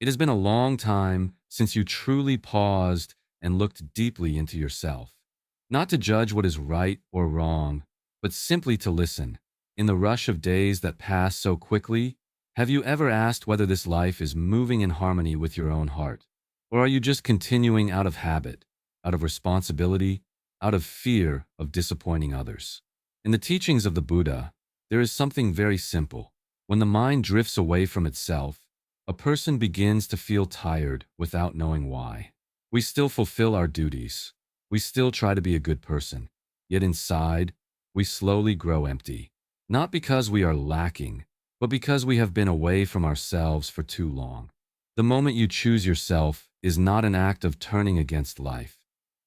It has been a long time since you truly paused and looked deeply into yourself. Not to judge what is right or wrong, but simply to listen. In the rush of days that pass so quickly, have you ever asked whether this life is moving in harmony with your own heart? Or are you just continuing out of habit, out of responsibility, out of fear of disappointing others? In the teachings of the Buddha, there is something very simple. When the mind drifts away from itself, a person begins to feel tired without knowing why. We still fulfill our duties. We still try to be a good person. Yet inside, we slowly grow empty. Not because we are lacking, but because we have been away from ourselves for too long. The moment you choose yourself is not an act of turning against life.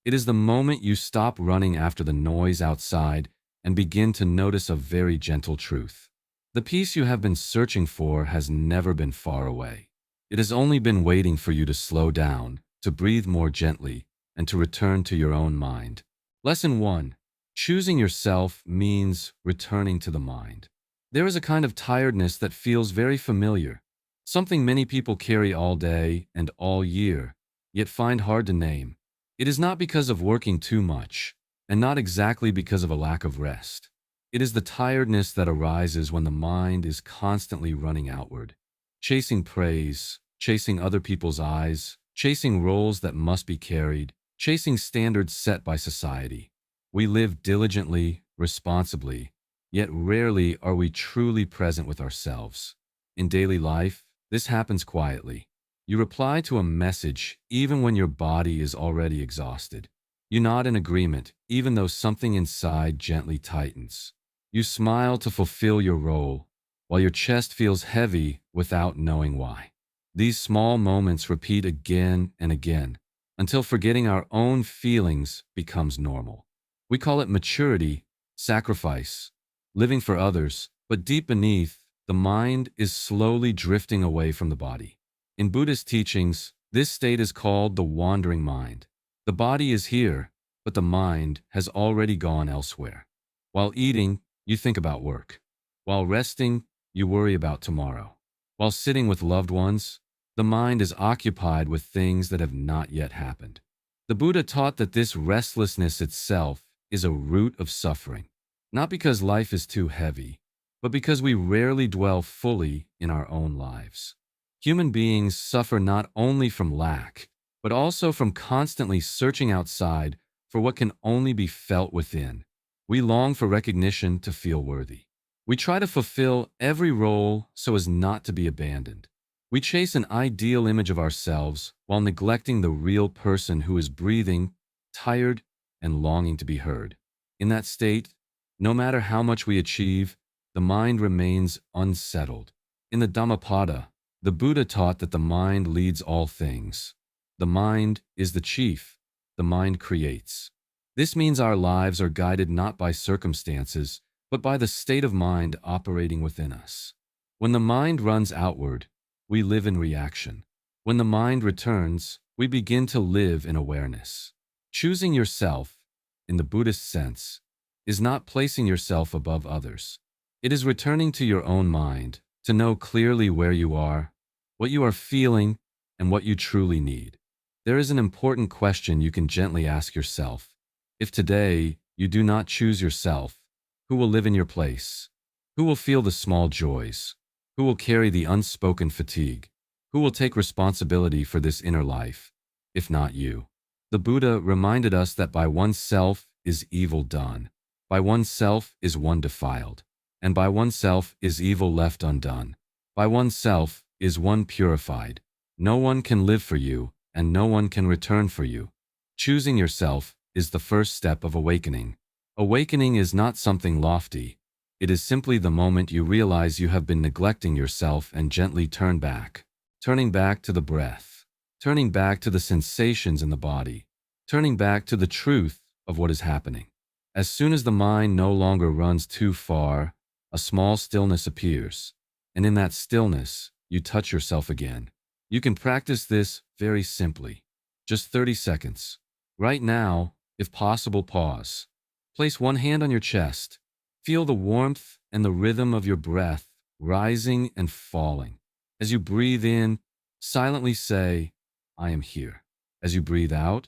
It is the moment you stop running after the noise outside and begin to notice a very gentle truth. The peace you have been searching for has never been far away. It has only been waiting for you to slow down, to breathe more gently, and to return to your own mind. Lesson 1. Choosing yourself means returning to the mind. There is a kind of tiredness that feels very familiar, something many people carry all day and all year, yet find hard to name. It is not because of working too much, and not exactly because of a lack of rest. It is the tiredness that arises when the mind is constantly running outward, chasing praise, chasing other people's eyes, chasing roles that must be carried, chasing standards set by society. We live diligently, responsibly, yet rarely are we truly present with ourselves. In daily life, this happens quietly. You reply to a message even when your body is already exhausted. You nod in agreement even though something inside gently tightens. You smile to fulfill your role, while your chest feels heavy without knowing why. These small moments repeat again and again, until forgetting our own feelings becomes normal. We call it maturity, sacrifice, living for others, but deep beneath, the mind is slowly drifting away from the body. In Buddhist teachings, this state is called the wandering mind. The body is here, but the mind has already gone elsewhere. While eating, you think about work. While resting, you worry about tomorrow. While sitting with loved ones, the mind is occupied with things that have not yet happened. The Buddha taught that this restlessness itself is a root of suffering, not because life is too heavy, but because we rarely dwell fully in our own lives. Human beings suffer not only from lack, but also from constantly searching outside for what can only be felt within. We long for recognition to feel worthy. We try to fulfill every role so as not to be abandoned. We chase an ideal image of ourselves while neglecting the real person who is breathing, tired, and longing to be heard. In that state, no matter how much we achieve, the mind remains unsettled. In the Dhammapada, the Buddha taught that the mind leads all things. The mind is the chief. The mind creates. This means our lives are guided not by circumstances, but by the state of mind operating within us. When the mind runs outward, we live in reaction. When the mind returns, we begin to live in awareness. Choosing yourself, in the Buddhist sense, is not placing yourself above others. It is returning to your own mind to know clearly where you are, what you are feeling, and what you truly need. There is an important question you can gently ask yourself. If today you do not choose yourself, who will live in your place? Who will feel the small joys? Who will carry the unspoken fatigue? Who will take responsibility for this inner life, if not you? The Buddha reminded us that by oneself is evil done, by oneself is one defiled, and by oneself is evil left undone. By oneself is one purified. No one can live for you, and no one can return for you. Choosing yourself is the first step of awakening. Awakening is not something lofty. It is simply the moment you realize you have been neglecting yourself and gently turn back. Turning back to the breath. Turning back to the sensations in the body. Turning back to the truth of what is happening. As soon as the mind no longer runs too far, a small stillness appears. And in that stillness, you touch yourself again. You can practice this very simply. Just 30 seconds. Right now, if possible, pause. Place one hand on your chest. Feel the warmth and the rhythm of your breath rising and falling. As you breathe in, Silently say, I am here. As you breathe out,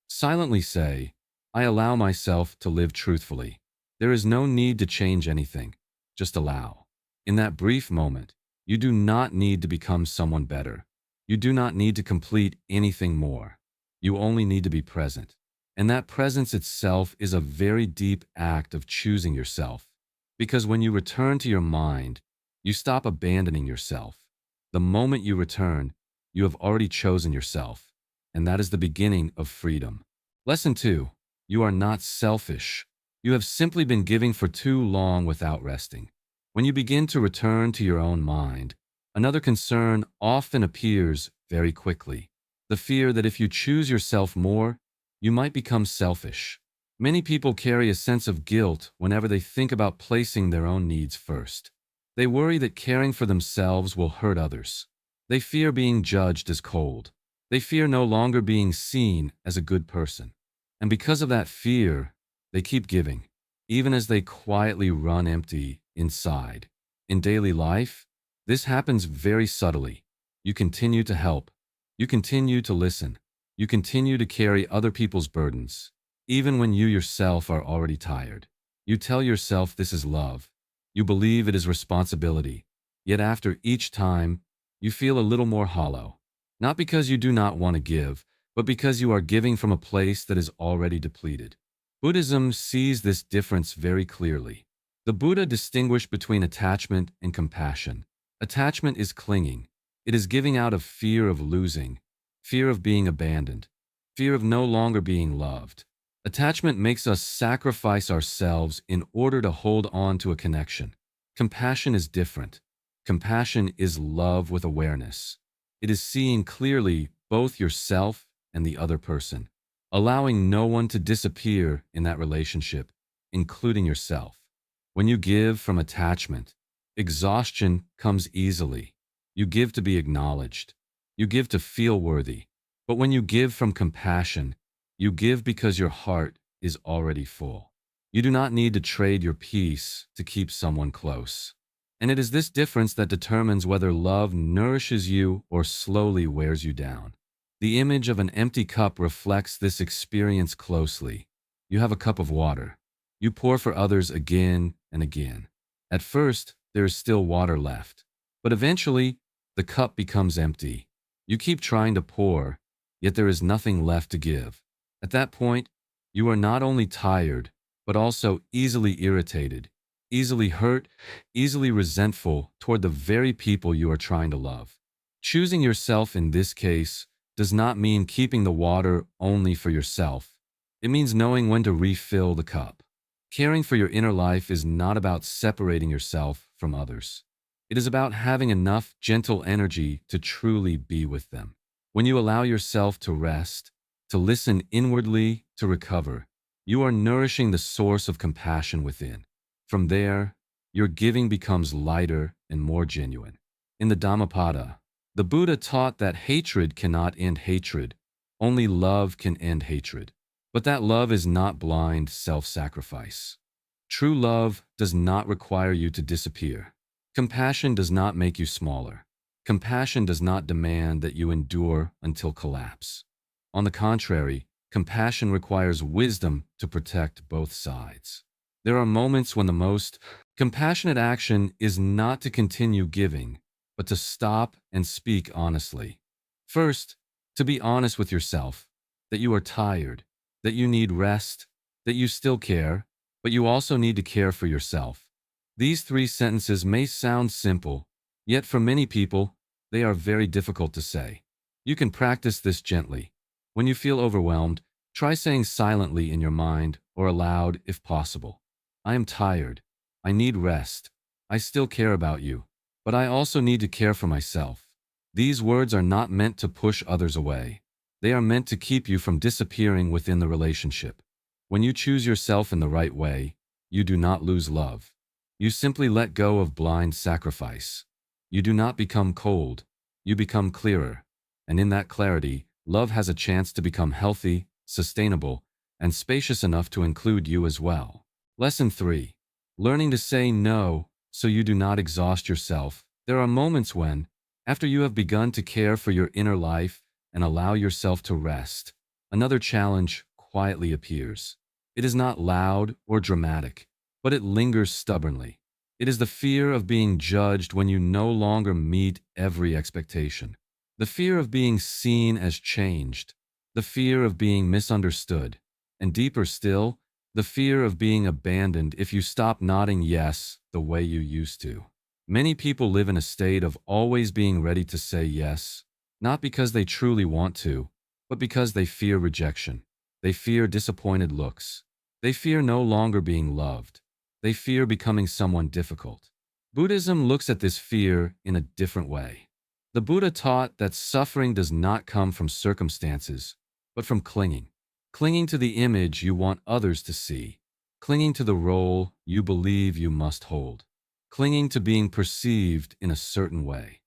silently say, I allow myself to live truthfully. There is no need to change anything. Just allow. In that brief moment, you do not need to become someone better. You do not need to complete anything more. You only need to be present. And that presence itself is a very deep act of choosing yourself. Because when you return to your mind, you stop abandoning yourself. The moment you return, you have already chosen yourself. And that is the beginning of freedom. Lesson 2. You are not selfish. You have simply been giving for too long without resting. When you begin to return to your own mind, another concern often appears very quickly. The fear that if you choose yourself more, you might become selfish. Many people carry a sense of guilt whenever they think about placing their own needs first. They worry that caring for themselves will hurt others. They fear being judged as cold. They fear no longer being seen as a good person. And because of that fear, they keep giving, even as they quietly run empty inside. In daily life, this happens very subtly. You continue to help. You continue to listen. You continue to carry other people's burdens, even when you yourself are already tired. You tell yourself this is love. You believe it is responsibility. Yet after each time, you feel a little more hollow. Not because you do not want to give, but because you are giving from a place that is already depleted. Buddhism sees this difference very clearly. The Buddha distinguished between attachment and compassion. Attachment is clinging. It is giving out of fear of losing, fear of being abandoned, fear of no longer being loved. Attachment makes us sacrifice ourselves in order to hold on to a connection. Compassion is different. Compassion is love with awareness. It is seeing clearly both yourself and the other person, allowing no one to disappear in that relationship, including yourself. When you give from attachment, exhaustion comes easily. You give to be acknowledged. You give to feel worthy. But when you give from compassion, you give because your heart is already full. You do not need to trade your peace to keep someone close. And it is this difference that determines whether love nourishes you or slowly wears you down. The image of an empty cup reflects this experience closely. You have a cup of water. You pour for others again and again. At first, there is still water left. But eventually, the cup becomes empty. You keep trying to pour, yet there is nothing left to give. At that point, you are not only tired, but also easily irritated, easily hurt, easily resentful toward the very people you are trying to love. Choosing yourself in this case does not mean keeping the water only for yourself. It means knowing when to refill the cup. Caring for your inner life is not about separating yourself from others. It is about having enough gentle energy to truly be with them. When you allow yourself to rest, to listen inwardly, to recover, you are nourishing the source of compassion within. From there, your giving becomes lighter and more genuine. In the Dhammapada, the Buddha taught that hatred cannot end hatred, only love can end hatred. But that love is not blind self-sacrifice. True love does not require you to disappear. Compassion does not make you smaller. Compassion does not demand that you endure until collapse. On the contrary, compassion requires wisdom to protect both sides. There are moments when the most compassionate action is not to continue giving, but to stop and speak honestly. First, to be honest with yourself, that you are tired, that you need rest, that you still care, but you also need to care for yourself. These 3 sentences may sound simple, yet for many people, they are very difficult to say. You can practice this gently. When you feel overwhelmed, try saying silently in your mind or aloud if possible. I am tired. I need rest. I still care about you, but I also need to care for myself. These words are not meant to push others away. They are meant to keep you from disappearing within the relationship. When you choose yourself in the right way, you do not lose love. You simply let go of blind sacrifice. You do not become cold. You become clearer. And in that clarity, love has a chance to become healthy, sustainable, and spacious enough to include you as well. Lesson 3. Learning to say no so you do not exhaust yourself. There are moments when, After you have begun to care for your inner life and allow yourself to rest, another challenge quietly appears. It is not loud or dramatic, but it lingers stubbornly. It is the fear of being judged when you no longer meet every expectation. The fear of being seen as changed. The fear of being misunderstood. And deeper still, the fear of being abandoned if you stop nodding yes the way you used to. Many people live in a state of always being ready to say yes, not because they truly want to, but because they fear rejection. They fear disappointed looks. They fear no longer being loved. They fear becoming someone difficult. Buddhism looks at this fear in a different way. The Buddha taught that suffering does not come from circumstances, but from clinging. Clinging to the image you want others to see. Clinging to the role you believe you must hold. Clinging to being perceived in a certain way.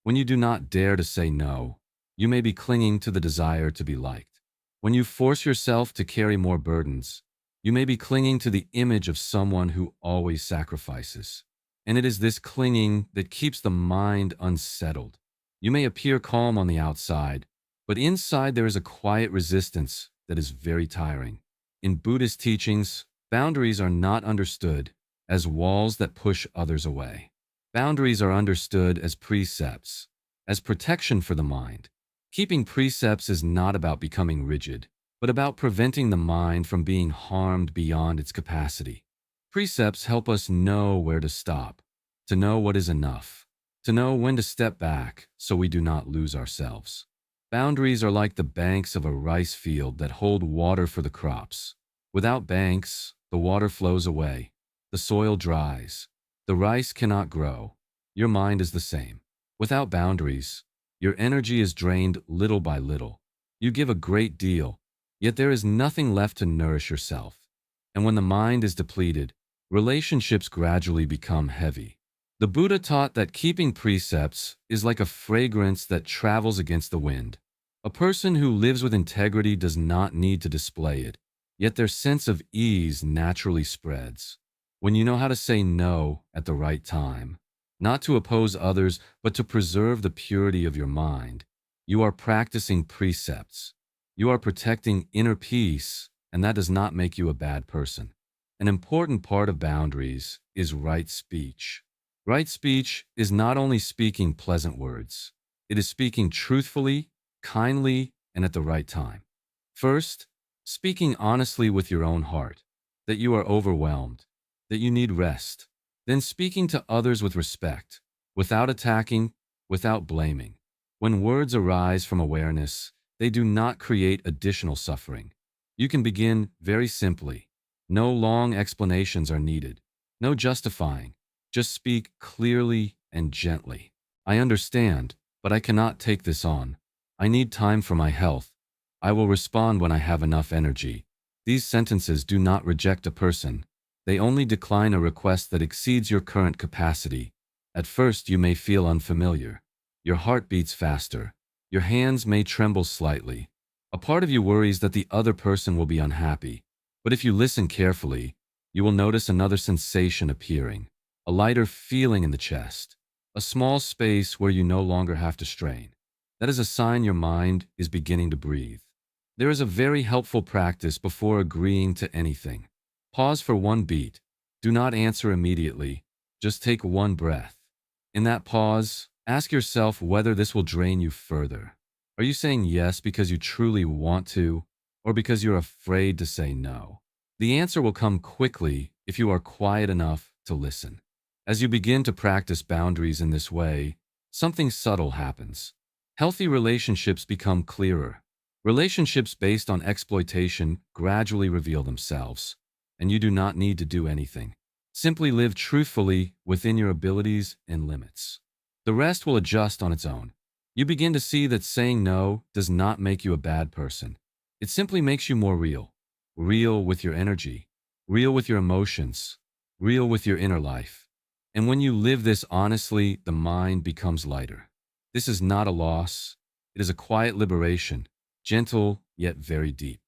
When you do not dare to say no, you may be clinging to the desire to be liked. When you force yourself to carry more burdens, you may be clinging to the image of someone who always sacrifices. And it is this clinging that keeps the mind unsettled. You may appear calm on the outside, but inside there is a quiet resistance that is very tiring. In Buddhist teachings, boundaries are not understood as walls that push others away. Boundaries are understood as precepts, as protection for the mind. Keeping precepts is not about becoming rigid, but about preventing the mind from being harmed beyond its capacity. Precepts help us know where to stop, to know what is enough, to know when to step back so we do not lose ourselves. Boundaries are like the banks of a rice field that hold water for the crops. Without banks, the water flows away, the soil dries, the rice cannot grow. Your mind is the same. Without boundaries, your energy is drained little by little. You give a great deal, yet there is nothing left to nourish yourself. And when the mind is depleted, relationships gradually become heavy. The Buddha taught that keeping precepts is like a fragrance that travels against the wind. A person who lives with integrity does not need to display it, yet their sense of ease naturally spreads. When you know how to say no at the right time, not to oppose others, but to preserve the purity of your mind, you are practicing precepts. You are protecting inner peace, and that does not make you a bad person. An important part of boundaries is right speech. Right speech is not only speaking pleasant words, it is speaking truthfully, kindly, and at the right time. First, speaking honestly with your own heart, that you are overwhelmed, that you need rest. Then speaking to others with respect, without attacking, without blaming. When words arise from awareness, they do not create additional suffering. You can begin very simply. No long explanations are needed. No justifying. Just speak clearly and gently. I understand, but I cannot take this on. I need time for my health. I will respond when I have enough energy. These sentences do not reject a person. They only decline a request that exceeds your current capacity. At first, you may feel unfamiliar. Your heart beats faster. Your hands may tremble slightly. A part of you worries that the other person will be unhappy. But if you listen carefully, you will notice another sensation appearing. A lighter feeling in the chest. A small space where you no longer have to strain. That is a sign your mind is beginning to breathe. There is a very helpful practice before agreeing to anything. Pause for one beat. Do not answer immediately. Just take one breath. In that pause, ask yourself whether this will drain you further. Are you saying yes because you truly want to, or because you're afraid to say no? The answer will come quickly if you are quiet enough to listen. As you begin to practice boundaries in this way, something subtle happens. Healthy relationships become clearer. Relationships based on exploitation gradually reveal themselves, and you do not need to do anything. Simply live truthfully within your abilities and limits. The rest will adjust on its own. You begin to see that saying no does not make you a bad person. It simply makes you more real. Real with your energy, real with your emotions, real with your inner life. And when you live this honestly, the mind becomes lighter. This is not a loss. It is a quiet liberation, gentle yet very deep.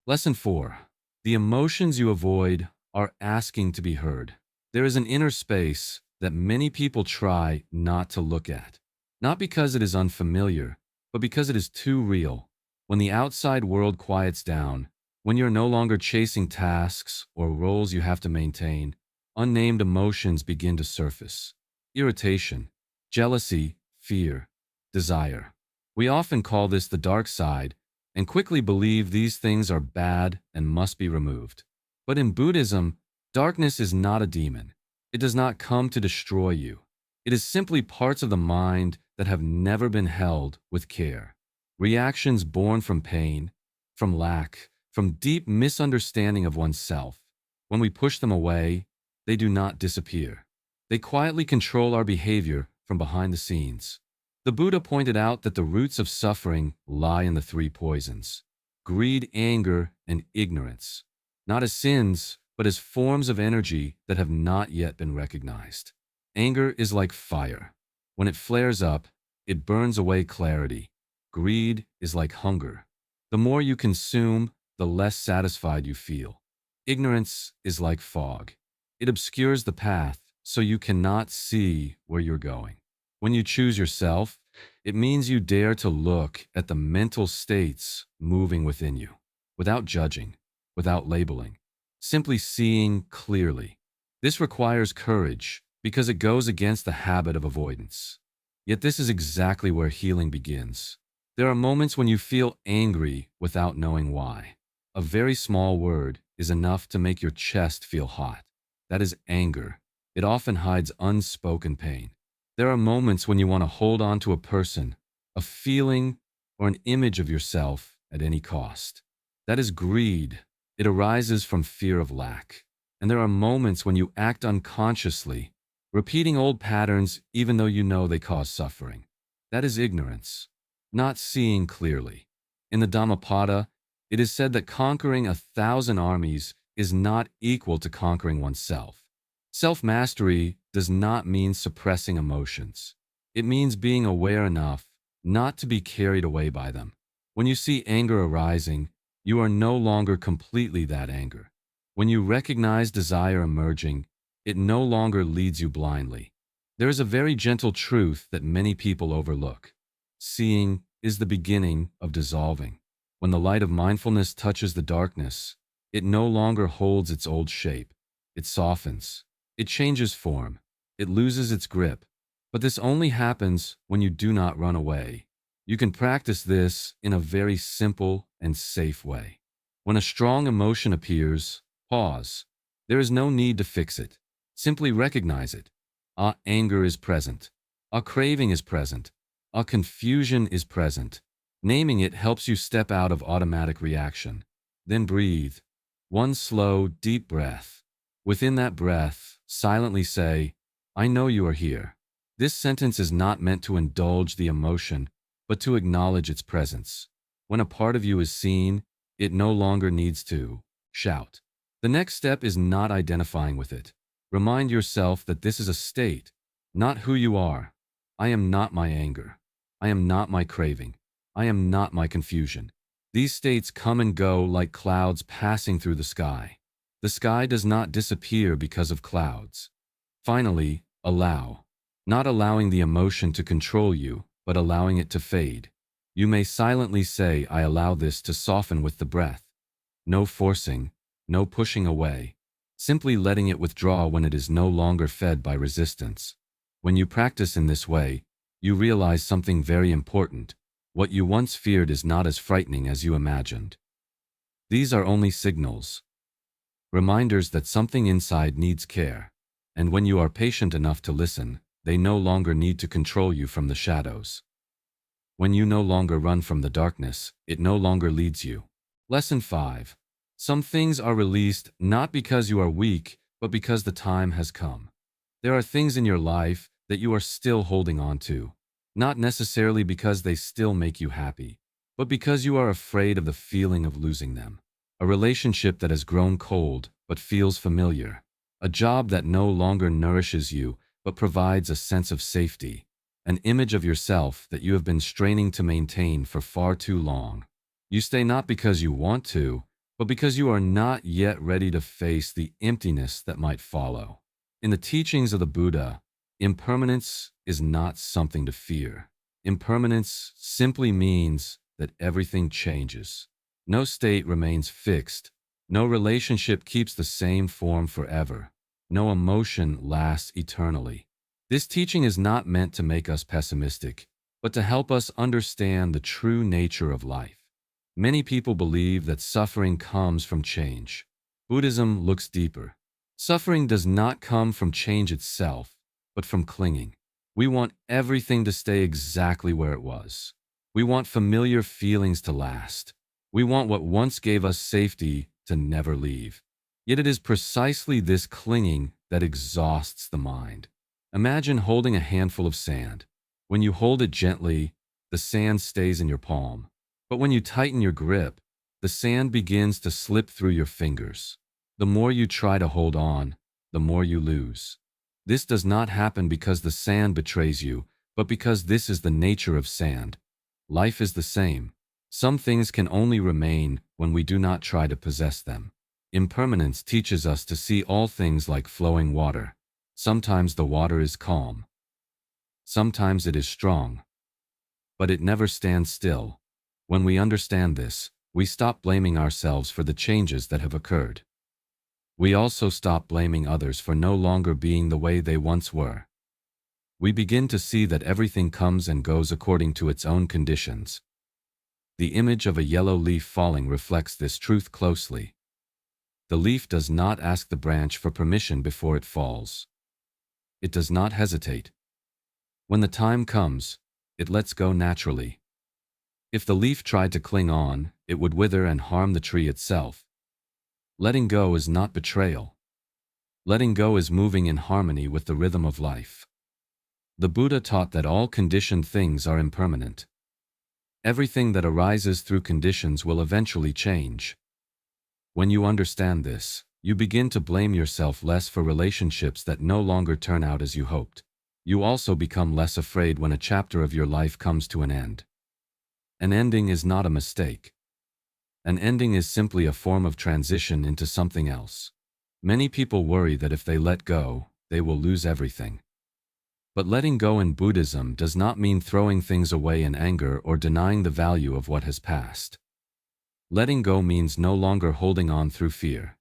Lesson 4. The emotions you avoid are asking to be heard. There is an inner space that many people try not to look at. not because it is unfamiliar, but because it is too real. When the outside world quiets down, when you're no longer chasing tasks or roles you have to maintain, unnamed emotions begin to surface. Irritation, jealousy, fear, desire. We often call this the dark side and quickly believe these things are bad and must be removed. But in Buddhism, darkness is not a demon. It does not come to destroy you. It is simply parts of the mind that have never been held with care. Reactions born from pain, from lack, from deep misunderstanding of oneself. When we push them away, they do not disappear. They quietly control our behavior from behind the scenes. The Buddha pointed out that the roots of suffering lie in the three poisons: greed, anger, and ignorance, not as sins, but as forms of energy that have not yet been recognized. Anger is like fire. When it flares up, it burns away clarity. Greed is like hunger. The more you consume, the less satisfied you feel. Ignorance is like fog. It obscures the path, so you cannot see where you're going. When you choose yourself, it means you dare to look at the mental states moving within you, without judging, without labeling, simply seeing clearly. This requires courage because it goes against the habit of avoidance. Yet this is exactly where healing begins. There are moments when you feel angry without knowing why. A very small word is enough to make your chest feel hot. That is anger. It often hides unspoken pain. There are moments when you want to hold on to a person, a feeling, or an image of yourself at any cost. That is greed. It arises from fear of lack. And there are moments when you act unconsciously, repeating old patterns even though you know they cause suffering. That is ignorance, not seeing clearly. In the Dhammapada, it is said that conquering 1,000 armies is not equal to conquering oneself. Self-mastery does not mean suppressing emotions. It means being aware enough not to be carried away by them. When you see anger arising, you are no longer completely that anger. When you recognize desire emerging, it no longer leads you blindly. There is a very gentle truth that many people overlook. Seeing is the beginning of dissolving. When the light of mindfulness touches the darkness, it no longer holds its old shape. It softens. It changes form. It loses its grip. But this only happens when you do not run away. You can practice this in a very simple and safe way. When a strong emotion appears, pause. There is no need to fix it. Simply recognize it. Anger is present. Craving is present. Confusion is present. Naming it helps you step out of automatic reaction. Then breathe. One slow, deep breath. Within that breath, silently say, "I know you are here." This sentence is not meant to indulge the emotion, but to acknowledge its presence. When a part of you is seen, it no longer needs to shout. The next step is not identifying with it. Remind yourself that this is a state, not who you are. I am not my anger. I am not my craving. I am not my confusion. These states come and go like clouds passing through the sky. The sky does not disappear because of clouds. Finally, allow. Not allowing the emotion to control you, but allowing it to fade. You may silently say, "I allow this to soften with the breath." No forcing, no pushing away. Simply letting it withdraw when it is no longer fed by resistance. When you practice in this way, you realize something very important. What you once feared is not as frightening as you imagined. These are only signals, reminders that something inside needs care. And when you are patient enough to listen, they no longer need to control you from the shadows. When you no longer run from the darkness, it no longer leads you. Lesson 5. Some things are released not because you are weak, but because the time has come. There are things in your life that you are still holding on to, not necessarily because they still make you happy, but because you are afraid of the feeling of losing them. A relationship that has grown cold but feels familiar. A job that no longer nourishes you but provides a sense of safety. An image of yourself that you have been straining to maintain for far too long. You stay not because you want to, but because you are not yet ready to face the emptiness that might follow. In the teachings of the Buddha, impermanence is not something to fear. Impermanence simply means that everything changes. No state remains fixed. No relationship keeps the same form forever. No emotion lasts eternally. This teaching is not meant to make us pessimistic, but to help us understand the true nature of life. Many people believe that suffering comes from change. Buddhism looks deeper. Suffering does not come from change itself, but from clinging. We want everything to stay exactly where it was. We want familiar feelings to last. We want what once gave us safety to never leave. Yet it is precisely this clinging that exhausts the mind. Imagine holding a handful of sand. When you hold it gently, the sand stays in your palm. But when you tighten your grip, the sand begins to slip through your fingers. The more you try to hold on, the more you lose. This does not happen because the sand betrays you, but because this is the nature of sand. Life is the same. Some things can only remain when we do not try to possess them. Impermanence teaches us to see all things like flowing water. Sometimes the water is calm. Sometimes it is strong. But it never stands still. When we understand this, we stop blaming ourselves for the changes that have occurred. We also stop blaming others for no longer being the way they once were. We begin to see that everything comes and goes according to its own conditions. The image of a yellow leaf falling reflects this truth closely. The leaf does not ask the branch for permission before it falls. It does not hesitate. When the time comes, it lets go naturally. If the leaf tried to cling on, it would wither and harm the tree itself. Letting go is not betrayal. Letting go is moving in harmony with the rhythm of life. The Buddha taught that all conditioned things are impermanent. Everything that arises through conditions will eventually change. When you understand this, you begin to blame yourself less for relationships that no longer turn out as you hoped. You also become less afraid when a chapter of your life comes to an end. An ending is not a mistake. An ending is simply a form of transition into something else. Many people worry that if they let go, they will lose everything. But letting go in Buddhism does not mean throwing things away in anger or denying the value of what has passed. Letting go means no longer holding on through fear.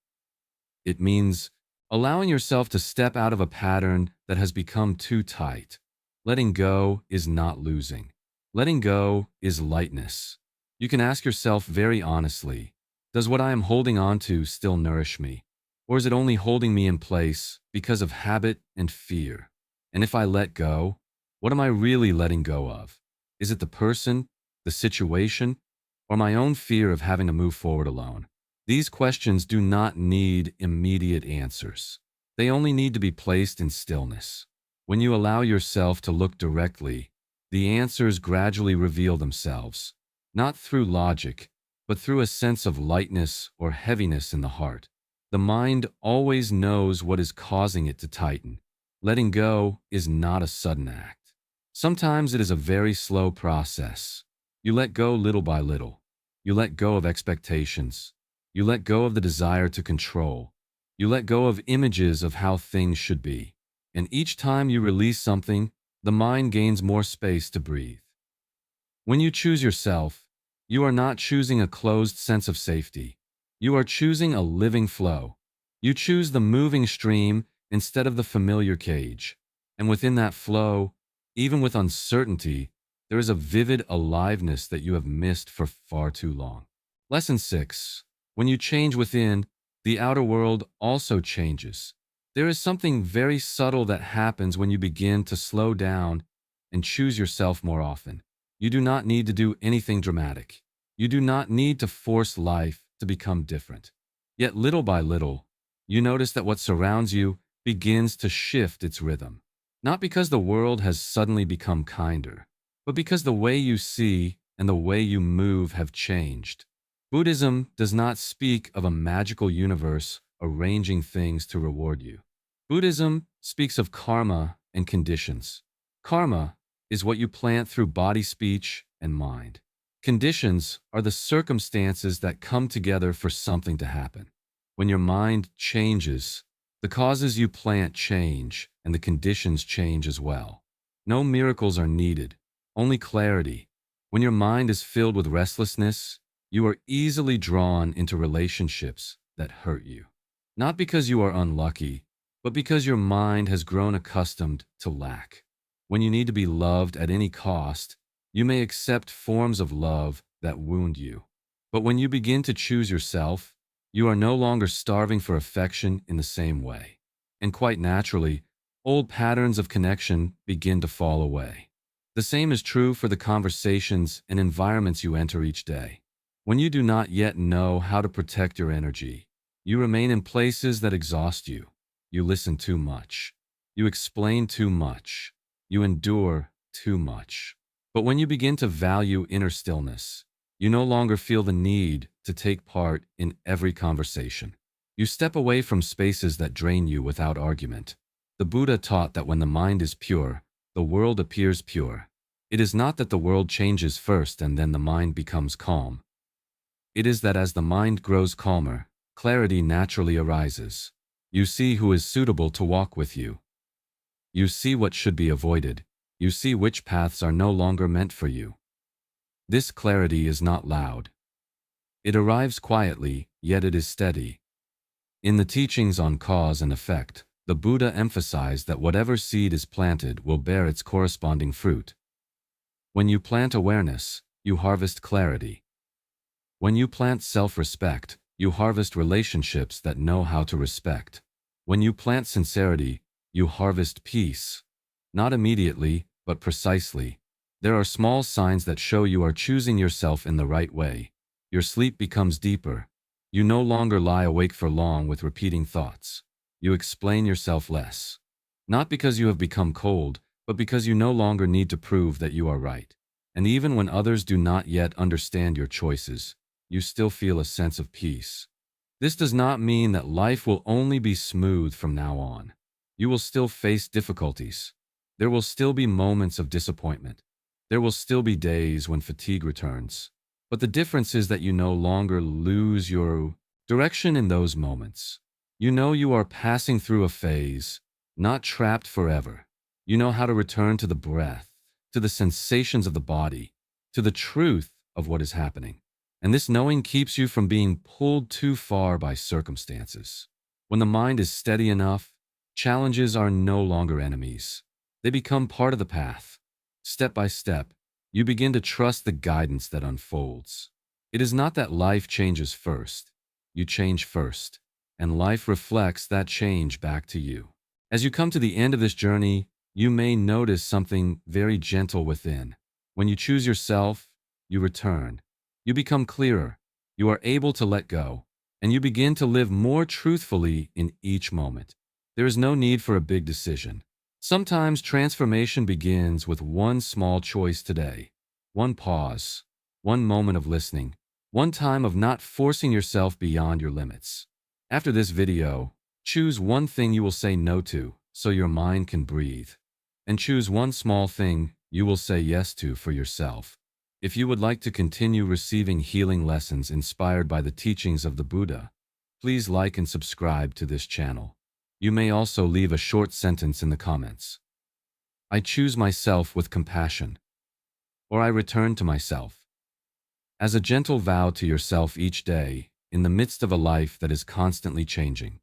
It means allowing yourself to step out of a pattern that has become too tight. Letting go is not losing. Letting go is lightness. You can ask yourself very honestly, does what I am holding on to still nourish me? Or is it only holding me in place because of habit and fear? And if I let go, what am I really letting go of? Is it the person, the situation, or my own fear of having to move forward alone? These questions do not need immediate answers. They only need to be placed in stillness. When you allow yourself to look directly, the answers gradually reveal themselves, not through logic, but through a sense of lightness or heaviness in the heart. The mind always knows what is causing it to tighten. Letting go is not a sudden act. Sometimes it is a very slow process. You let go little by little. You let go of expectations. You let go of the desire to control. You let go of images of how things should be. And each time you release something, the mind gains more space to breathe. When you choose yourself, you are not choosing a closed sense of safety. You are choosing a living flow. You choose the moving stream instead of the familiar cage. And within that flow, even with uncertainty, there is a vivid aliveness that you have missed for far too long. Lesson 6. When you change within, the outer world also changes. There is something very subtle that happens when you begin to slow down and choose yourself more often. You do not need to do anything dramatic. You do not need to force life to become different. Yet little by little, you notice that what surrounds you begins to shift its rhythm. Not because the world has suddenly become kinder, but because the way you see and the way you move have changed. Buddhism does not speak of a magical universe arranging things to reward you. Buddhism speaks of karma and conditions. Karma is what you plant through body, speech, and mind. Conditions are the circumstances that come together for something to happen. When your mind changes, the causes you plant change, and the conditions change as well. No miracles are needed, only clarity. When your mind is filled with restlessness, you are easily drawn into relationships that hurt you. Not because you are unlucky, but because your mind has grown accustomed to lack. When you need to be loved at any cost, you may accept forms of love that wound you. But when you begin to choose yourself, you are no longer starving for affection in the same way. And quite naturally, old patterns of connection begin to fall away. The same is true for the conversations and environments you enter each day. When you do not yet know how to protect your energy, you remain in places that exhaust you. You listen too much. You explain too much. You endure too much. But when you begin to value inner stillness, you no longer feel the need to take part in every conversation. You step away from spaces that drain you without argument. The Buddha taught that when the mind is pure, the world appears pure. It is not that the world changes first and then the mind becomes calm. It is that as the mind grows calmer, clarity naturally arises. You see who is suitable to walk with you. You see what should be avoided. You see which paths are no longer meant for you. This clarity is not loud. It arrives quietly, yet it is steady. In the teachings on cause and effect, the Buddha emphasized that whatever seed is planted will bear its corresponding fruit. When you plant awareness, you harvest clarity. When you plant self-respect, you harvest relationships that know how to respect. When you plant sincerity, you harvest peace. Not immediately, but precisely. There are small signs that show you are choosing yourself in the right way. Your sleep becomes deeper. You no longer lie awake for long with repeating thoughts. You explain yourself less. Not because you have become cold, but because you no longer need to prove that you are right. And even when others do not yet understand your choices, you still feel a sense of peace. This does not mean that life will only be smooth from now on. You will still face difficulties. There will still be moments of disappointment. There will still be days when fatigue returns. But the difference is that you no longer lose your direction in those moments. You know you are passing through a phase, not trapped forever. You know how to return to the breath, to the sensations of the body, to the truth of what is happening. And this knowing keeps you from being pulled too far by circumstances. When the mind is steady enough, challenges are no longer enemies. They become part of the path. Step by step, you begin to trust the guidance that unfolds. It is not that life changes first. You change first, and life reflects that change back to you. As you come to the end of this journey, you may notice something very gentle within. When you choose yourself, you return. You become clearer. You are able to let go, and you begin to live more truthfully in each moment. There is no need for a big decision. Sometimes transformation begins with one small choice today, one pause, one moment of listening, one time of not forcing yourself beyond your limits. After this video, choose one thing you will say no to so your mind can breathe, and choose one small thing you will say yes to for yourself. If you would like to continue receiving healing lessons inspired by the teachings of the Buddha, please like and subscribe to this channel. You may also leave a short sentence in the comments. I choose myself with compassion, or I return to myself. As a gentle vow to yourself each day, in the midst of a life that is constantly changing.